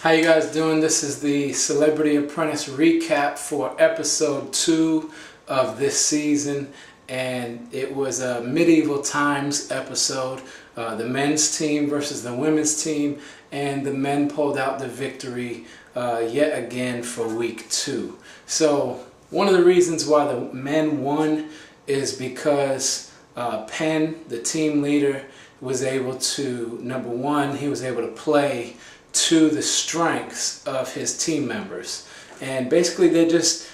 How you guys doing? This is the Celebrity Apprentice recap for episode 2 of this season, and it was a medieval times episode. The men's team versus the women's team, and the men pulled out the victory yet again for week 2. So one of the reasons why the men won is because Penn, the team leader, was able to, number one, he was able to play to the strengths of his team members. And basically they just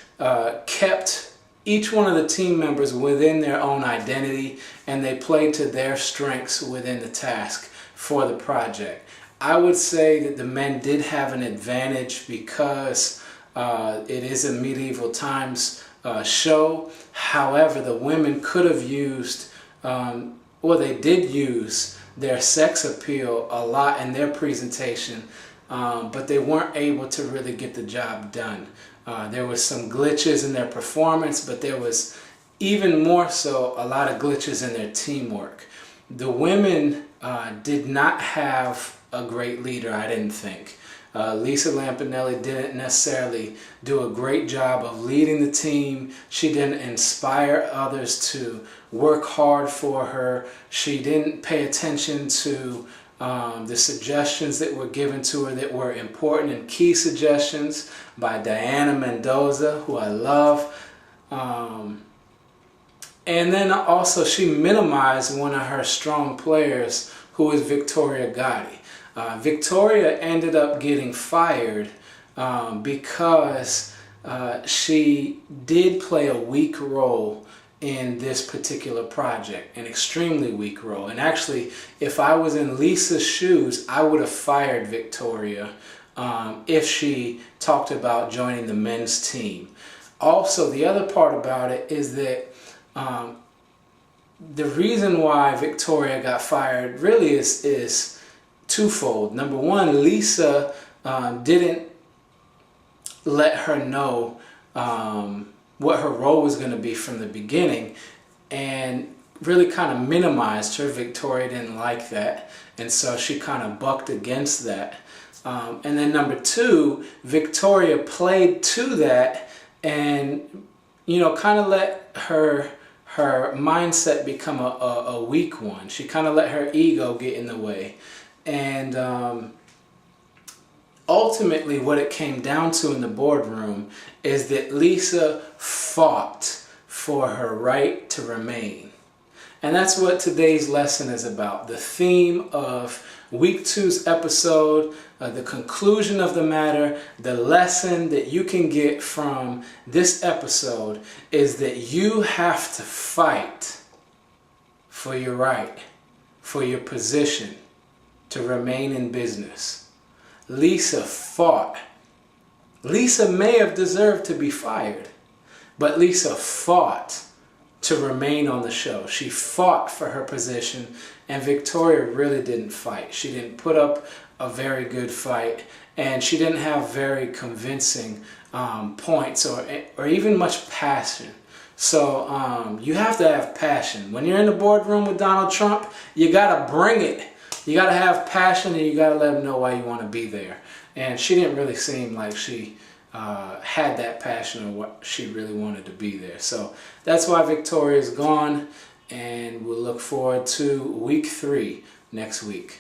kept each one of the team members within their own identity, and they played to their strengths within the task for the project. I would say that the men did have an advantage because it is a medieval times show. However, the women could have used, they did use their sex appeal a lot in their presentation, but they weren't able to really get the job done. There was some glitches in their performance, but there was even more so a lot of glitches in their teamwork. The women did not have a great leader, I didn't think. Lisa Lampanelli didn't necessarily do a great job of leading the team. She didn't inspire others to work hard for her. She didn't pay attention to the suggestions that were given to her that were important and key suggestions by Dayana Mendoza, who I love. And then also she minimized one of her strong players, who is Victoria Gotti. Victoria ended up getting fired because she did play a weak role in this particular project, an extremely weak role. And actually, if I was in Lisa's shoes, I would have fired Victoria if she talked about joining the men's team. Also, the other part about it is that the reason why Victoria got fired really is twofold. Number one, Lisa didn't let her know what her role was going to be from the beginning, and really kind of minimized her. Victoria didn't like that, and so she kind of bucked against that. And then number two, Victoria played to that and, kind of let her mindset become a weak one. She kind of let her ego get in the way. And ultimately what it came down to in the boardroom is that Lisa fought for her right to remain. And that's what today's lesson is about. The theme of week 2's episode, the conclusion of the matter, the lesson that you can get from this episode is that you have to fight for your right, for your position, to remain in business. Lisa fought. Lisa may have deserved to be fired, but Lisa fought to remain on the show. She fought for her position, and Victoria really didn't fight. She didn't put up a very good fight, and she didn't have very convincing points or even much passion. So you have to have passion. When you're in the boardroom with Donald Trump, you gotta bring it. You got to have passion, and you got to let them know why you want to be there. And she didn't really seem like she had that passion or what she really wanted to be there. So that's why Victoria's gone, and we'll look forward to week 3 next week.